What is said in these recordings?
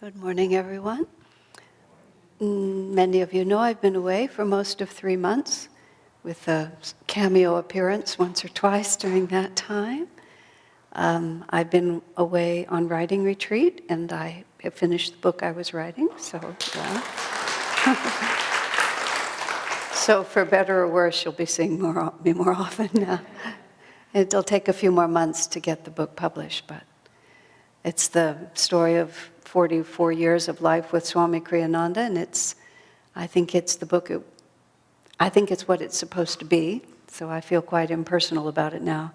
Good morning, everyone. Many of you know I've been away for most of 3 months with a cameo appearance once or twice during that time. I've been away on writing retreat, and I have finished the book I was writing, so yeah. So for better or worse, you'll be seeing me more often now. It'll take a few more months to get the book published, but it's the story of 44 years of life with Swami Kriyananda, and I think it's the book, I think it's what it's supposed to be, so I feel quite impersonal about it now.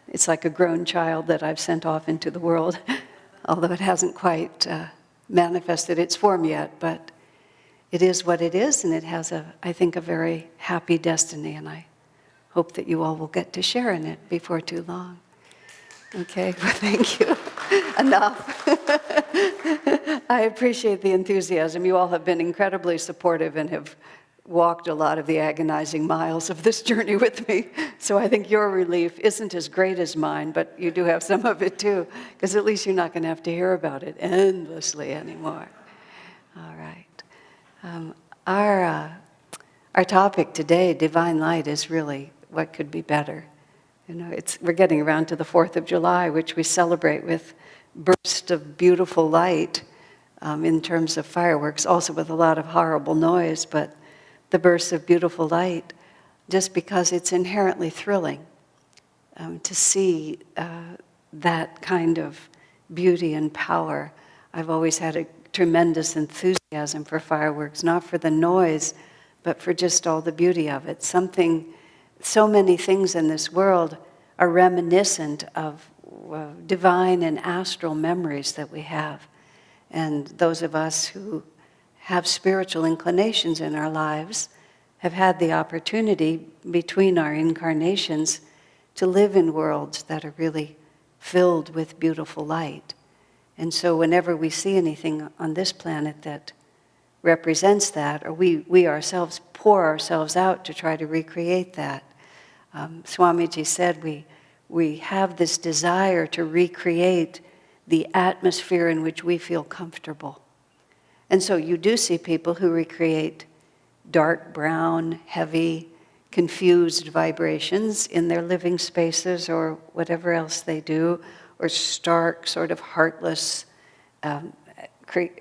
It's like a grown child that I've sent off into the world, although it hasn't quite manifested its form yet, but it is what it is, and it has, I think, a very happy destiny, and I hope that you all will get to share in it before too long. Okay, well, thank you. Enough. I appreciate the enthusiasm. You all have been incredibly supportive and have walked a lot of the agonizing miles of this journey with me. So I think your relief isn't as great as mine, but you do have some of it too, because at least you're not going to have to hear about it endlessly anymore. All right. Our topic today, Divine Light, is really what could be better. You know, we're getting around to the 4th of July, which we celebrate with bursts of beautiful light in terms of fireworks, also with a lot of horrible noise, but the bursts of beautiful light, just because it's inherently thrilling to see that kind of beauty and power. I've always had a tremendous enthusiasm for fireworks, not for the noise, but for just all the beauty of it. So many things in this world are reminiscent of divine and astral memories that we have. And those of us who have spiritual inclinations in our lives have had the opportunity between our incarnations to live in worlds that are really filled with beautiful light. And so whenever we see anything on this planet that represents that, or we ourselves pour ourselves out to try to recreate that, Swamiji said we have this desire to recreate the atmosphere in which we feel comfortable. And so you do see people who recreate dark brown, heavy, confused vibrations in their living spaces or whatever else they do, or stark, sort of heartless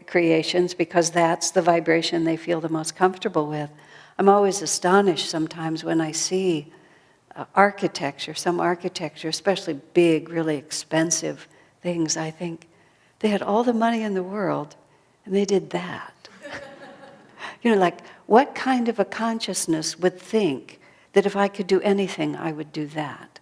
creations, because that's the vibration they feel the most comfortable with. I'm always astonished sometimes when I see some architecture, especially big, really expensive things. I think they had all the money in the world and they did that. You know, like, what kind of a consciousness would think that if I could do anything, I would do that?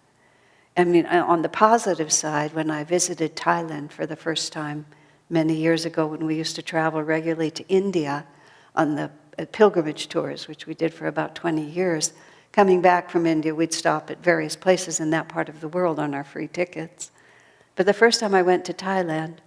I mean, on the positive side, when I visited Thailand for the first time many years ago, when we used to travel regularly to India on the pilgrimage tours, which we did for about 20 years, coming back from India, we'd stop at various places in that part of the world on our free tickets. But the first time I went to Thailand,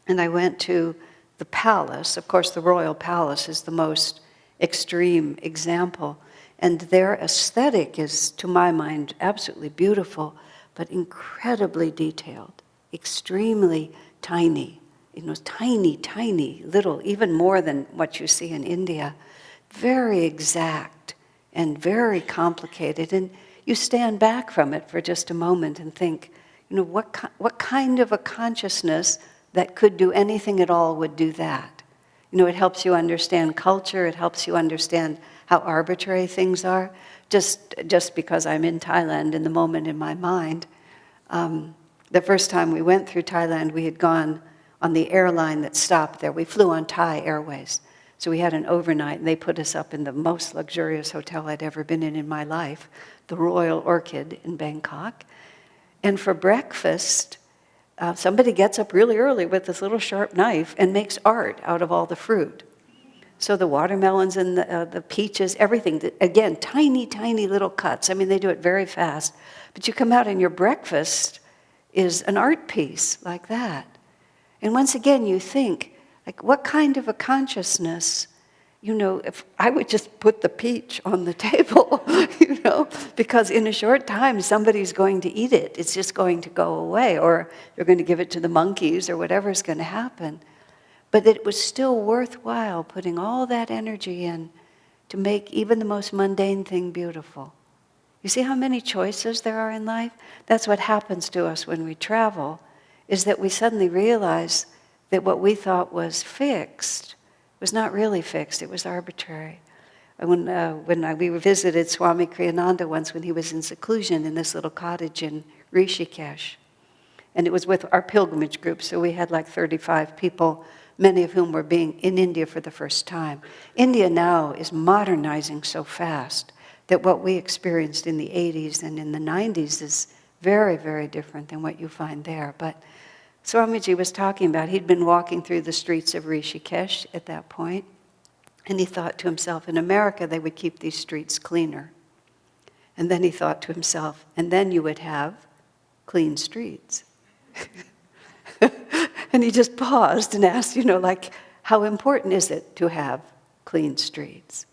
and I went to the palace, of course the royal palace is the most extreme example, and their aesthetic is, to my mind, absolutely beautiful, but incredibly detailed, extremely tiny, tiny, tiny, little, even more than what you see in India, very exact and very complicated. And you stand back from it for just a moment and think, what kind of a consciousness that could do anything at all would do that? It helps you understand culture, it helps you understand how arbitrary things are, just because I'm in Thailand in the moment in my mind. The first time we went through Thailand, we had gone on the airline that stopped there. We flew on Thai Airways. So we had an overnight, and they put us up in the most luxurious hotel I'd ever been in my life, the Royal Orchid in Bangkok. And for breakfast, somebody gets up really early with this little sharp knife and makes art out of all the fruit. So the watermelons and the peaches, everything, again, tiny, tiny little cuts. I mean, they do it very fast. But you come out and your breakfast is an art piece like that. And once again, you think, like, what kind of a consciousness, if I would just put the peach on the table, because in a short time, somebody's going to eat it. It's just going to go away, or you're going to give it to the monkeys, or whatever's going to happen. but that it was still worthwhile putting all that energy in to make even the most mundane thing beautiful. You see how many choices there are in life? That's what happens to us when we travel, is that we suddenly realize that what we thought was fixed was not really fixed, it was arbitrary. We visited Swami Kriyananda once when he was in seclusion in this little cottage in Rishikesh, and it was with our pilgrimage group, so we had like 35 people, many of whom were being in India for the first time. India now is modernizing so fast that what we experienced in the 80s and in the 90s is very, very different than what you find there. But Swamiji was talking about, he'd been walking through the streets of Rishikesh at that point, and he thought to himself, in America they would keep these streets cleaner. And then he thought to himself, and then you would have clean streets. And he just paused and asked, how important is it to have clean streets?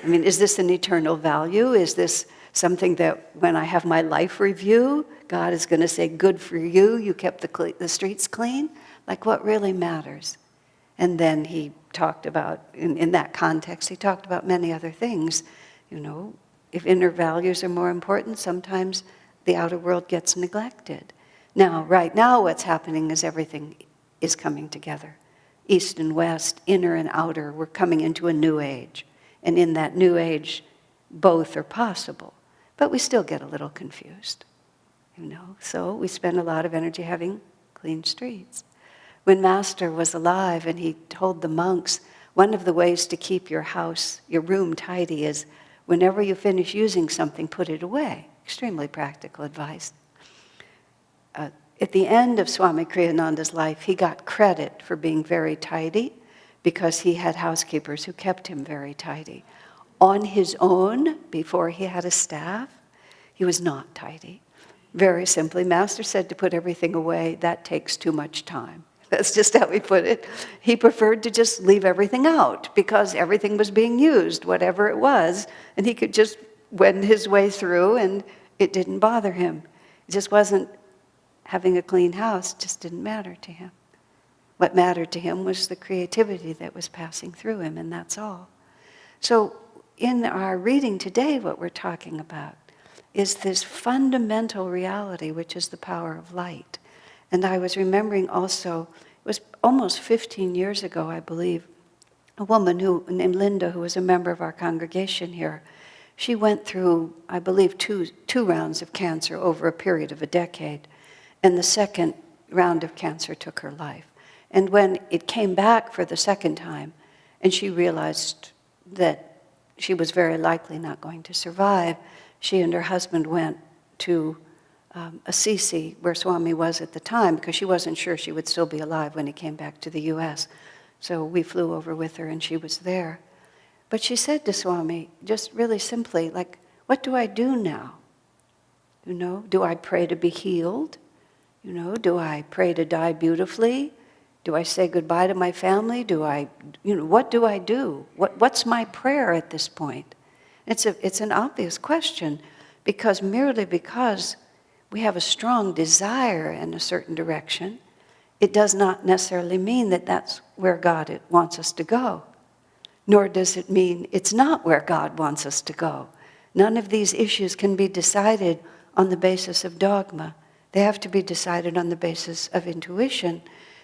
I mean, is this an eternal value? Is this something that when I have my life review, God is going to say, good for you, you kept the streets clean? Like, what really matters? And then he talked about, in that context, he talked about many other things. If inner values are more important, sometimes the outer world gets neglected. Now, right now, what's happening is everything is coming together. East and West, inner and outer, we're coming into a new age. And in that new age, both are possible. But we still get a little confused, So we spend a lot of energy having clean streets. When Master was alive and he told the monks, one of the ways to keep your house, your room tidy is whenever you finish using something, put it away. Extremely practical advice. At the end of Swami Kriyananda's life, he got credit for being very tidy because he had housekeepers who kept him very tidy. On his own, before he had a staff, he was not tidy. Very simply, Master said to put everything away, that takes too much time. That's just how he put it. He preferred to just leave everything out because everything was being used, whatever it was, and he could just wend his way through and it didn't bother him. It just wasn't, having a clean house just didn't matter to him. What mattered to him was the creativity that was passing through him, and that's all. So in our reading today, what we're talking about is this fundamental reality, which is the power of light. And I was remembering also, it was almost 15 years ago, I believe, a woman named Linda, who was a member of our congregation here. She went through, I believe, two rounds of cancer over a period of a decade. And the second round of cancer took her life. And when it came back for the second time, and she realized that she was very likely not going to survive, she and her husband went to Assisi, where Swami was at the time, because she wasn't sure she would still be alive when he came back to the US. So we flew over with her, and she was there. But she said to Swami, just really simply, like, what do I do now? Do I pray to be healed? Do I pray to die beautifully? Do I say goodbye to my family? What do I do? What's my prayer at this point? It's an obvious question, merely because we have a strong desire in a certain direction, it does not necessarily mean that that's where God wants us to go. Nor does it mean it's not where God wants us to go. None of these issues can be decided on the basis of dogma. They have to be decided on the basis of intuition.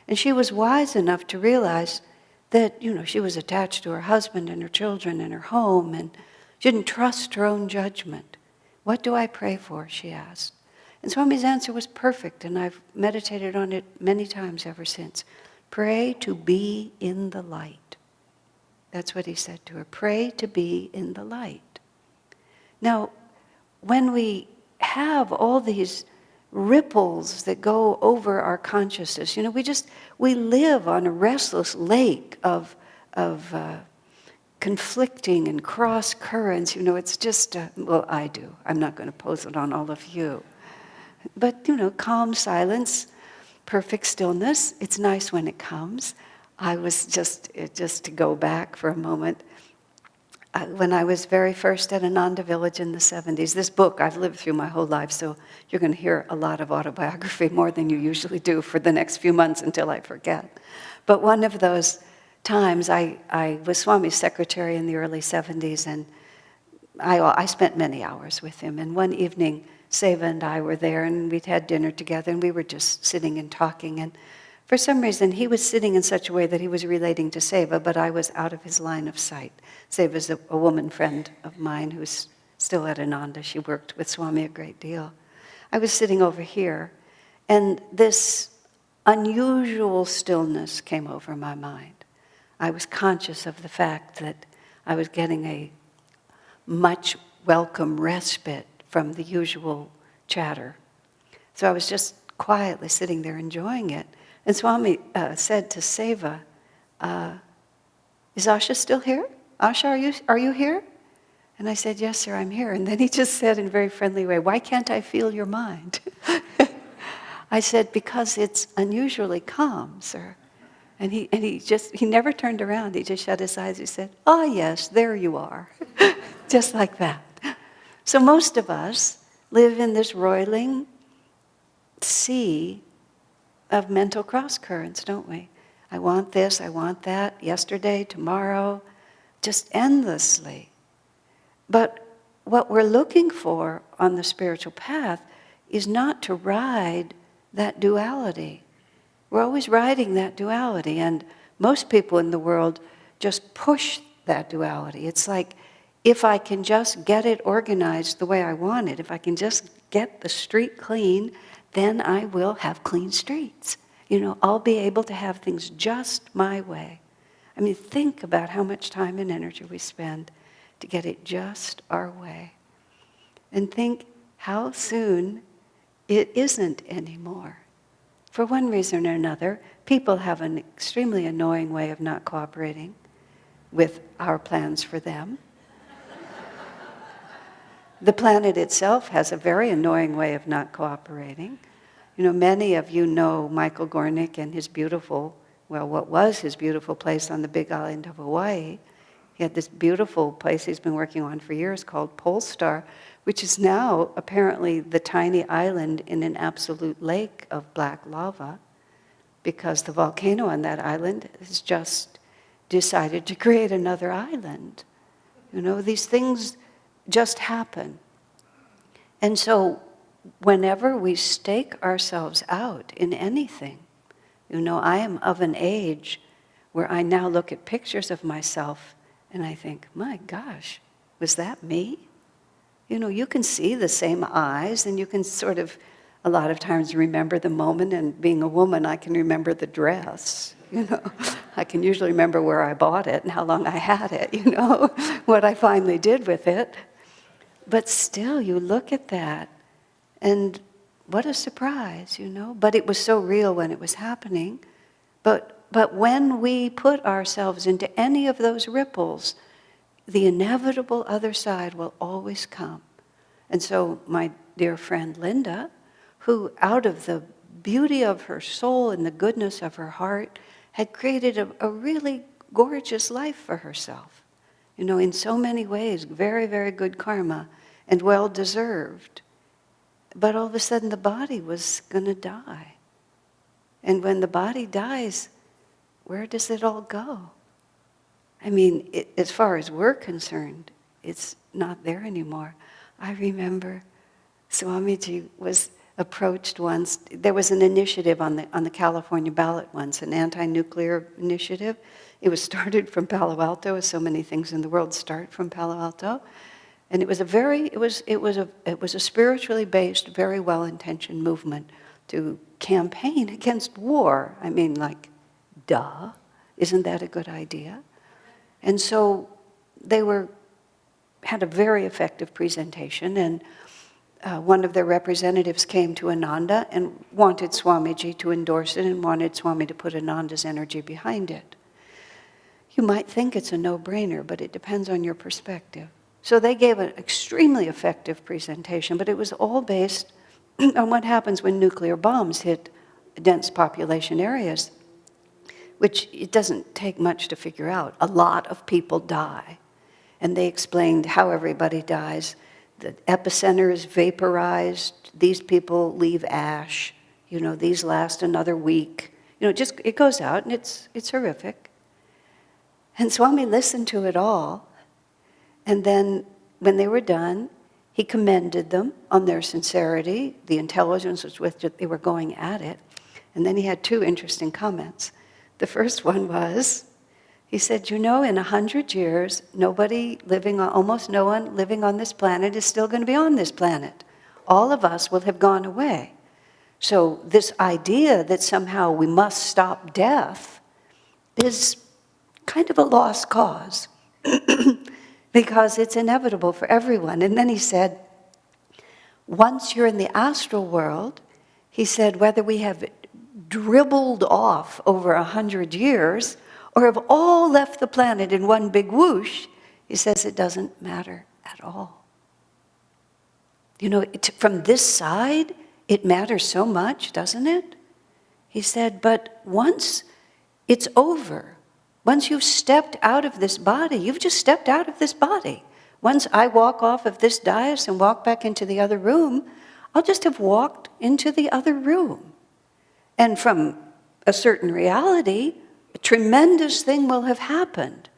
And she was wise enough to realize that, she was attached to her husband and her children and her home, and she didn't trust her own judgment. What do I pray for, she asked. And Swami's answer was perfect, and I've meditated on it many times ever since. Pray to be in the light. That's what he said to her. Pray to be in the light. Now, when we have all these ripples that go over our consciousness, we live on a restless lake of conflicting and cross currents. It's just, I do. I'm not going to pose it on all of you. But, calm silence, perfect stillness. It's nice when it comes. I was just to go back for a moment. when I was very first at Ananda Village in the 70s. This book I've lived through my whole life, so you're going to hear a lot of autobiography, more than you usually do for the next few months until I forget. But one of those times, I was Swami's secretary in the early 70s, and I spent many hours with him. And one evening, Seva and I were there, and we'd had dinner together, and we were just sitting and talking. And for some reason, he was sitting in such a way that he was relating to Seva, but I was out of his line of sight. Seva's a woman friend of mine who's still at Ananda. She worked with Swami a great deal. I was sitting over here, and this unusual stillness came over my mind. I was conscious of the fact that I was getting a much welcome respite from the usual chatter. So I was just quietly sitting there enjoying it. And Swami said to Seva, is Asha still here? Asha, are you here? And I said, yes, sir, I'm here. And then he just said in a very friendly way, why can't I feel your mind? I said, because it's unusually calm, sir. And he never turned around. He just shut his eyes. He said, oh, yes, there you are. Just like that. So most of us live in this roiling sea of mental cross currents, don't we? I want this, I want that, yesterday, tomorrow, just endlessly. But what we're looking for on the spiritual path is not to ride that duality. We're always riding that duality, and most people in the world just push that duality. It's like, if I can just get it organized the way I want it, if I can just get the street clean, then I will have clean streets. I'll be able to have things just my way. I mean, think about how much time and energy we spend to get it just our way. And think how soon it isn't anymore. For one reason or another, people have an extremely annoying way of not cooperating with our plans for them. The planet itself has a very annoying way of not cooperating. Many of you know Michael Gornick and his beautiful, what was his beautiful place on the big island of Hawaii. He had this beautiful place he's been working on for years called Polestar, which is now apparently the tiny island in an absolute lake of black lava, because the volcano on that island has just decided to create another island. These things just happen. And so whenever we stake ourselves out in anything, I am of an age where I now look at pictures of myself and I think, my gosh, was that me? You can see the same eyes, and you can sort of, a lot of times, remember the moment, and being a woman, I can remember the dress, I can usually remember where I bought it and how long I had it, what I finally did with it. But still, you look at that, and what a surprise, But it was so real when it was happening. But when we put ourselves into any of those ripples, the inevitable other side will always come. And so my dear friend Linda, who out of the beauty of her soul and the goodness of her heart had created a really gorgeous life for herself. In so many ways, very, very good karma and well-deserved. But all of a sudden the body was going to die. And when the body dies, where does it all go? I mean, as far as we're concerned, it's not there anymore. I remember Swamiji was approached once. There was an initiative on the California ballot once, an anti-nuclear initiative. It was started from Palo Alto, as so many things in the world start from Palo Alto. And it was a spiritually based, very well-intentioned movement to campaign against war. I mean, like, duh, isn't that a good idea? And so they had a very effective presentation, and one of their representatives came to Ananda and wanted Swamiji to endorse it and wanted Swami to put Ananda's energy behind it. You might think it's a no-brainer, but it depends on your perspective. So they gave an extremely effective presentation, but it was all based on what happens when nuclear bombs hit dense population areas, which it doesn't take much to figure out. A lot of people die. and they explained how everybody dies. The epicenter is vaporized. These people leave ash. These last another week. It goes out, and it's horrific. And Swami listened to it all, and then when they were done, he commended them on their sincerity, the intelligence with which they were going at it. And then he had two interesting comments. The first one was, he said, in 100 years, almost no one living on this planet is still going to be on this planet. All of us will have gone away. So this idea that somehow we must stop death is kind of a lost cause because it's inevitable for everyone. And then he said, once you're in the astral world, he said, whether we have dribbled off over 100 years or have all left the planet in one big whoosh, he says it doesn't matter at all. From this side, it matters so much, doesn't it? He said, but once it's over, once you've stepped out of this body, you've just stepped out of this body. Once I walk off of this dais and walk back into the other room, I'll just have walked into the other room. And from a certain reality, a tremendous thing will have happened.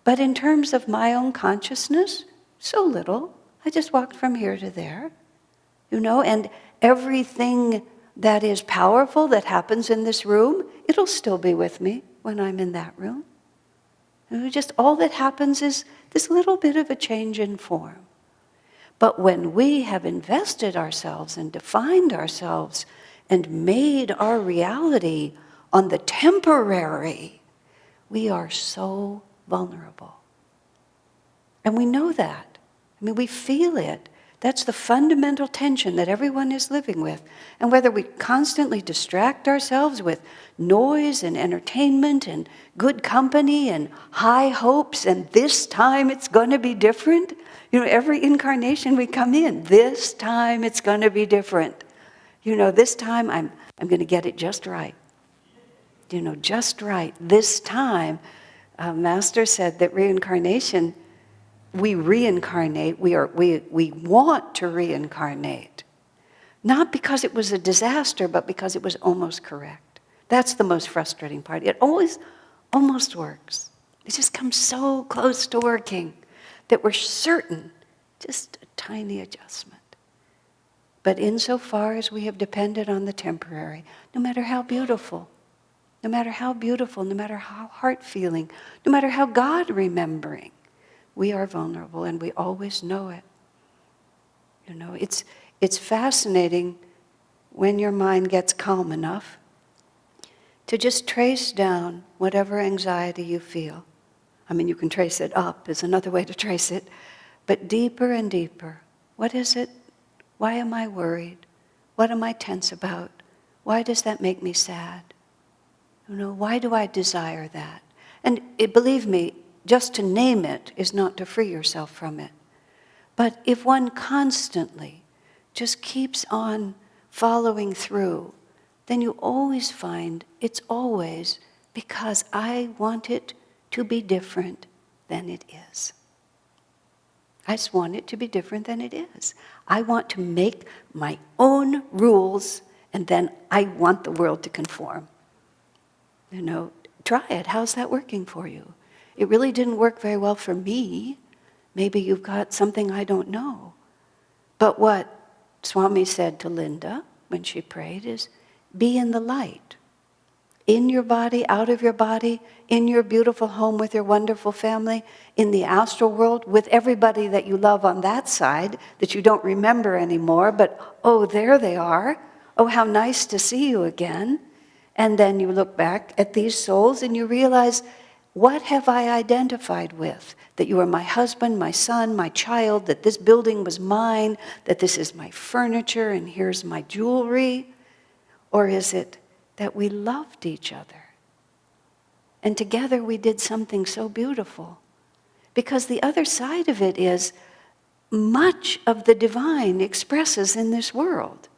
But in terms of my own consciousness, so little. I just walked from here to there, and everything that is powerful that happens in this room, it'll still be with me when I'm in that room. Just all that happens is this little bit of a change in form. But when we have invested ourselves and defined ourselves and made our reality on the temporary, we are so vulnerable. And we know that. We feel it. That's the fundamental tension that everyone is living with. And whether we constantly distract ourselves with noise and entertainment and good company and high hopes, and this time it's going to be different. Every incarnation we come in, this time it's going to be different. This time I'm going to get it just right. Just right. This time, Master said that reincarnation, we reincarnate, we want to reincarnate. Not because it was a disaster, but because it was almost correct. That's the most frustrating part. It always almost works. It just comes so close to working that we're certain, just a tiny adjustment. But insofar as we have depended on the temporary, no matter how beautiful, no matter how heart-feeling, no matter how God-remembering, we are vulnerable, and we always know it. It's fascinating when your mind gets calm enough to just trace down whatever anxiety you feel. You can trace it up, is another way to trace it, but deeper and deeper. What is it? Why am I worried? What am I tense about? Why does that make me sad? Why do I desire that? And believe me, just to name it is not to free yourself from it. But if one constantly just keeps on following through, then you always find it's always because I want it to be different than it is. I just want it to be different than it is. I want to make my own rules, and then I want the world to conform. Try it. How's that working for you? It really didn't work very well for me. Maybe you've got something I don't know. But what Swami said to Linda when she prayed is, be in the light. In your body, out of your body, in your beautiful home with your wonderful family, in the astral world, with everybody that you love on that side that you don't remember anymore, but oh, there they are. Oh, how nice to see you again. And then you look back at these souls and you realize, what have I identified with? That you are my husband, my son, my child, that this building was mine, that this is my furniture and here's my jewelry? Or is it that we loved each other? And together we did something so beautiful. Because the other side of it is much of the divine expresses in this world.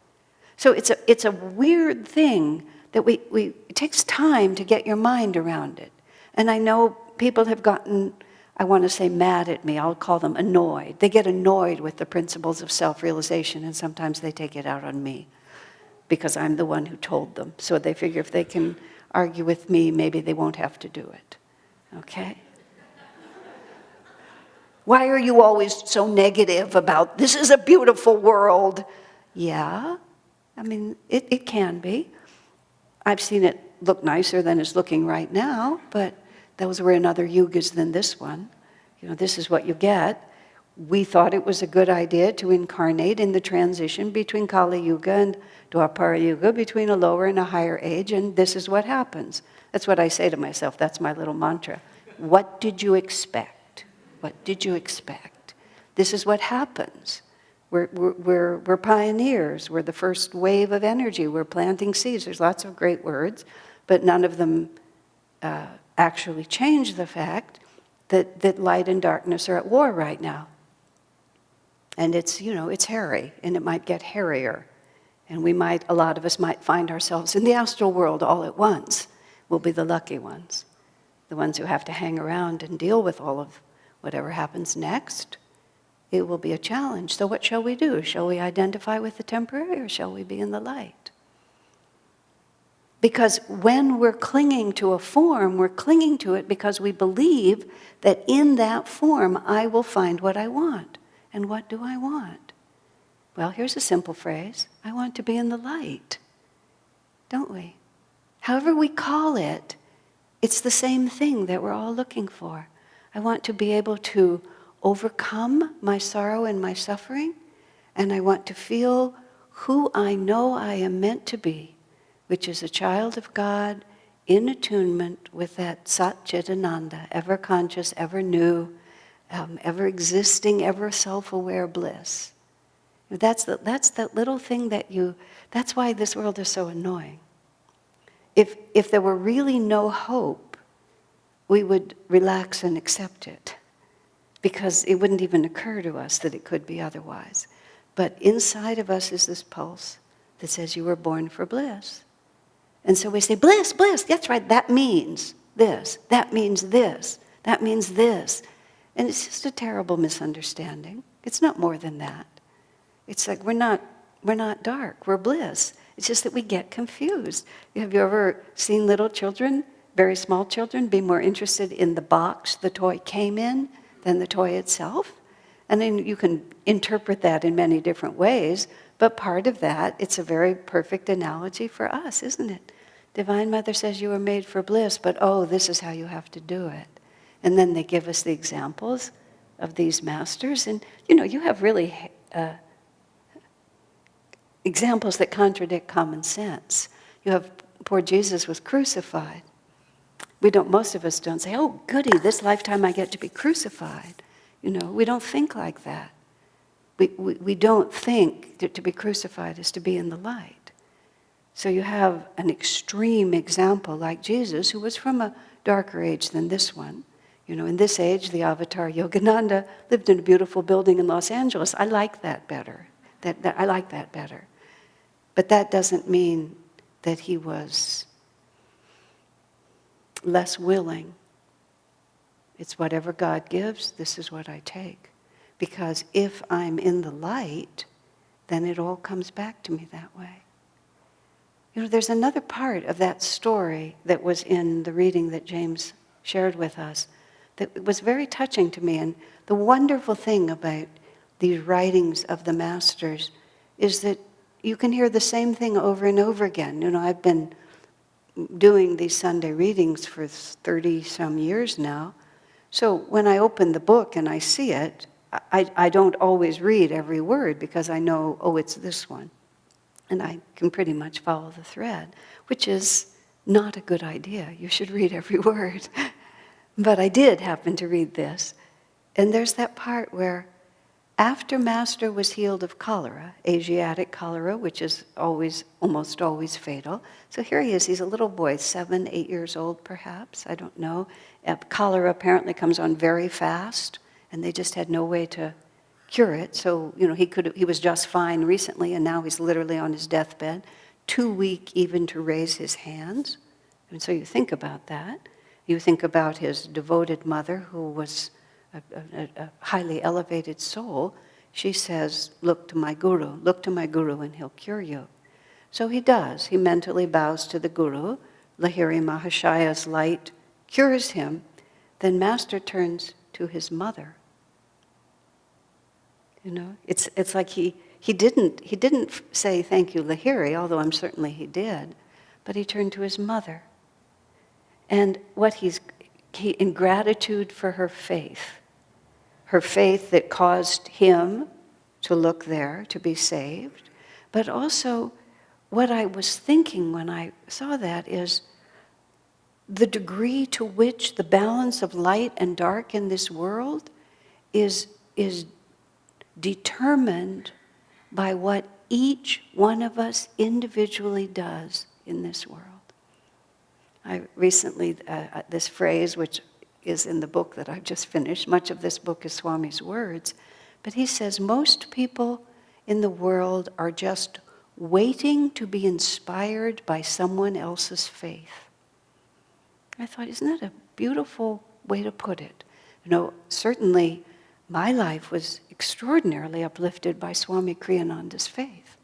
So it's a weird thing that it takes time to get your mind around it. And I know people have gotten I want to say mad at me, I'll call them annoyed. They get annoyed with the principles of self-realization, and sometimes they take it out on me because I'm the one who told them. So they figure if they can argue with me, maybe they won't have to do it. Okay? Why are you always so negative about, this is a beautiful world? Yeah, I mean, it can be. I've seen it look nicer than it's looking right now, but those were in other yugas than this one. You know, this is what you get. We thought it was a good idea to incarnate in the transition between Kali Yuga and Dwapara Yuga, between a lower and a higher age, and this is what happens. That's what I say to myself. That's my little mantra. What did you expect? What did you expect? This is what happens. We're pioneers. We're the first wave of energy. We're planting seeds. There's lots of great words, but none of them actually change the fact that light and darkness are at war right now. And it's, you know, it's hairy, and it might get hairier. And a lot of us might find ourselves in the astral world all at once. We'll be the lucky ones, the ones who have to hang around and deal with all of whatever happens next. It will be a challenge. So what shall we do? Shall we identify with the temporary, or shall we be in the light? Because when we're clinging to a form, we're clinging to it because we believe that in that form I will find what I want. And what do I want? Well, here's a simple phrase. I want to be in the light. Don't we? However we call it, it's the same thing that we're all looking for. I want to be able to overcome my sorrow and my suffering, and I want to feel who I know I am meant to be, which is a child of God in attunement with that Sat Chit Ananda, ever conscious, ever new, ever existing, ever self-aware bliss. That's that little thing that's why this world is so annoying. If there were really no hope, we would relax and accept it, because it wouldn't even occur to us that it could be otherwise. But inside of us is this pulse that says you were born for bliss. And so we say, bliss, bliss, that's right, that means this, that means this, that means this. And it's just a terrible misunderstanding. It's not more than that. It's like we're not dark, we're bliss. It's just that we get confused. Have you ever seen little children, very small children, be more interested in the box the toy came in than the toy itself? And then you can interpret that in many different ways, but part of that, it's a very perfect analogy for us, isn't it? Divine Mother says you were made for bliss, but oh, this is how you have to do it. And then they give us the examples of these masters, and you have really examples that contradict common sense. You have poor Jesus was crucified. Most of us don't say, oh, goody, this lifetime I get to be crucified. We don't think like that. We don't think that to be crucified is to be in the light. So you have an extreme example like Jesus, who was from a darker age than this one. In this age, the avatar Yogananda lived in a beautiful building in Los Angeles. I like that better. I like that better. But that doesn't mean that he was less willing. It's whatever God gives, this is what I take. Because if I'm in the light, then it all comes back to me that way. There's another part of that story that was in the reading that James shared with us that was very touching to me. And the wonderful thing about these writings of the masters is that you can hear the same thing over and over again. I've been doing these Sunday readings for 30-some years now. So when I open the book and I see it, I don't always read every word because I know, oh, it's this one. And I can pretty much follow the thread, which is not a good idea. You should read every word. But I did happen to read this. And there's that part where after Master was healed of cholera, Asiatic cholera, which is almost always fatal. So here he is, he's a little boy, 7, 8 years old perhaps, I don't know. Cholera apparently comes on very fast, and they just had no way to cure it. So, he was just fine recently, and now he's literally on his deathbed, too weak even to raise his hands. And so you think about that. You think about his devoted mother, who was a highly elevated soul, she says, look to my guru and he'll cure you. So he does. He mentally bows to the guru. Lahiri Mahashaya's light cures him. Then Master turns to his mother. You know, it's like he didn't say thank you, Lahiri, although I'm certainly he did, but he turned to his mother. And what he in gratitude for her faith that caused him to look there, to be saved, but also what I was thinking when I saw that is the degree to which the balance of light and dark in this world is determined by what each one of us individually does in this world. I recently, this phrase, which is in the book that I've just finished, much of this book is Swami's words, but he says most people in the world are just waiting to be inspired by someone else's faith. I thought, isn't that a beautiful way to put it? You know, certainly my life was extraordinarily uplifted by Swami Kriyananda's faith.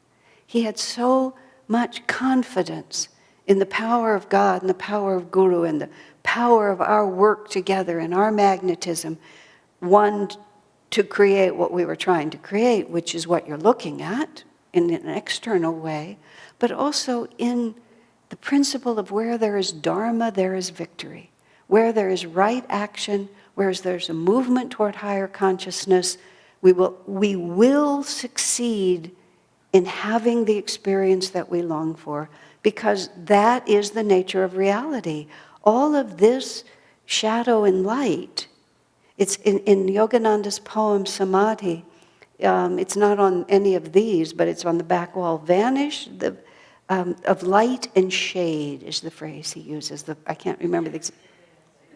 He had so much confidence in the power of God and the power of Guru and the power of our work together and our magnetism, one, to create what we were trying to create, which is what you're looking at in an external way, but also in the principle of where there is dharma, there is victory. Where there is right action, where there's a movement toward higher consciousness, we will succeed in having the experience that we long for, because that is the nature of reality. All of this shadow and light, it's in Yogananda's poem Samadhi, it's not on any of these, but it's on the back wall. Vanish of light and shade is the phrase he uses. I can't remember the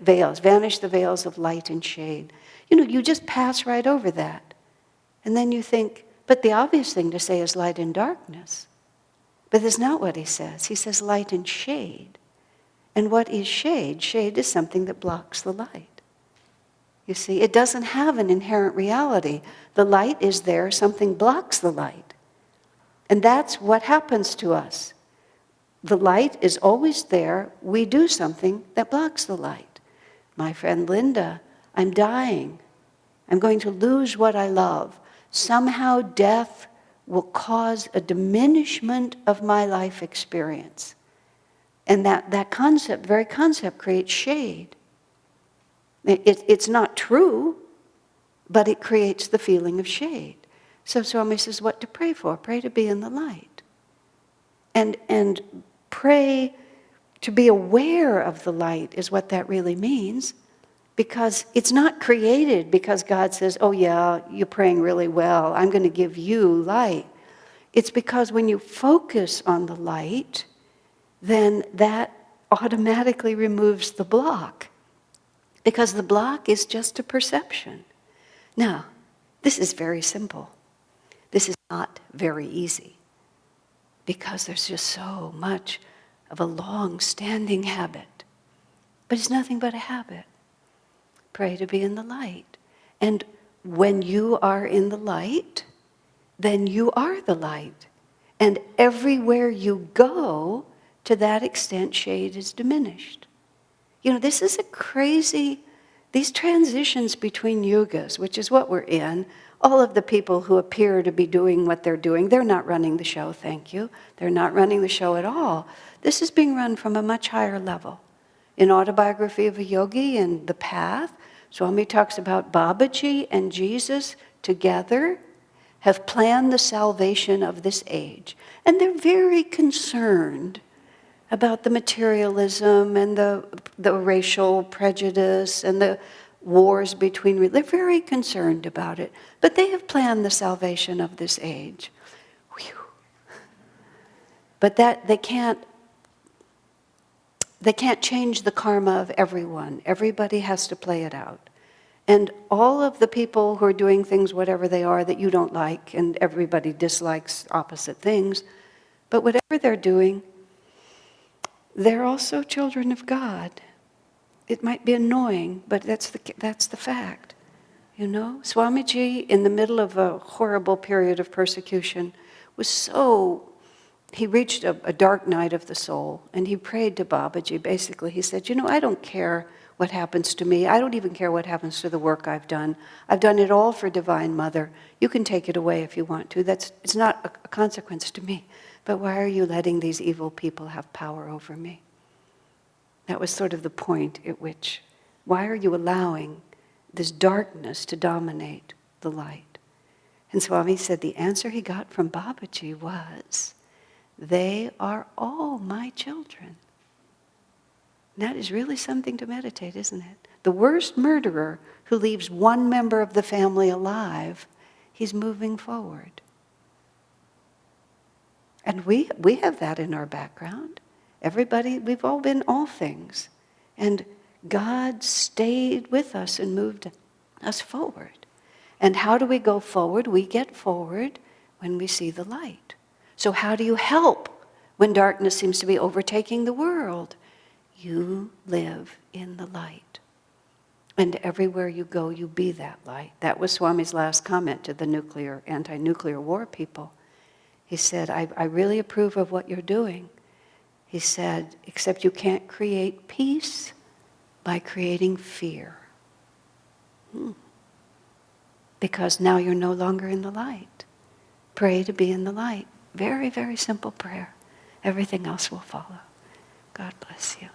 veils. Vanish the veils of light and shade. You know, you just pass right over that. And then you think, but the obvious thing to say is light and darkness. But that's not what he says. He says light and shade. And what is shade? Shade is something that blocks the light. You see, it doesn't have an inherent reality. The light is there, something blocks the light. And that's what happens to us. The light is always there. We do something that blocks the light. My friend Linda, I'm dying. I'm going to lose what I love. Somehow death will cause a diminishment of my life experience. And that concept, very concept, creates shade. It's not true, but it creates the feeling of shade. So Swami says what to pray for. Pray to be in the light. And pray to be aware of the light is what that really means. Because it's not created because God says, oh yeah, you're praying really well, I'm going to give you light. It's because when you focus on the light, then that automatically removes the block. Because the block is just a perception. Now, this is very simple. This is not very easy. Because there's just so much of a long-standing habit. But it's nothing but a habit. Pray to be in the light. And when you are in the light, then you are the light. And everywhere you go, to that extent, shade is diminished. You know, this is a crazy, these transitions between yugas, which is what we're in, all of the people who appear to be doing what they're doing, they're not running the show, thank you. They're not running the show at all. This is being run from a much higher level. In Autobiography of a Yogi and The Path, Swami talks about Babaji and Jesus together have planned the salvation of this age. And they're very concerned about the materialism and the racial prejudice and the wars between... They're very concerned about it. But they have planned the salvation of this age. Whew. But that they can't change the karma of everyone. Everybody has to play it out. And all of the people who are doing things, whatever they are, that you don't like, and everybody dislikes opposite things, but whatever they're doing, they're also children of God. It might be annoying, but that's the fact. You know, Swamiji, in the middle of a horrible period of persecution, he reached a dark night of the soul, and he prayed to Babaji. Basically, he said, I don't care what happens to me. I don't even care what happens to the work I've done. I've done it all for Divine Mother. You can take it away if you want to. It's not a consequence to me. But why are you letting these evil people have power over me? That was sort of the point at which, why are you allowing this darkness to dominate the light? And Swami said the answer he got from Babaji was, they are all my children. And that is really something to meditate, isn't it? The worst murderer who leaves one member of the family alive, he's moving forward. And we have that in our background. Everybody, we've all been all things. And God stayed with us and moved us forward. And how do we go forward? We get forward when we see the light. So how do you help when darkness seems to be overtaking the world? You live in the light. And everywhere you go, you be that light. That was Swami's last comment to the anti-nuclear war people. He said, I really approve of what you're doing. He said, except you can't create peace by creating fear. Because now you're no longer in the light. Pray to be in the light. Very, very simple prayer. Everything else will follow. God bless you.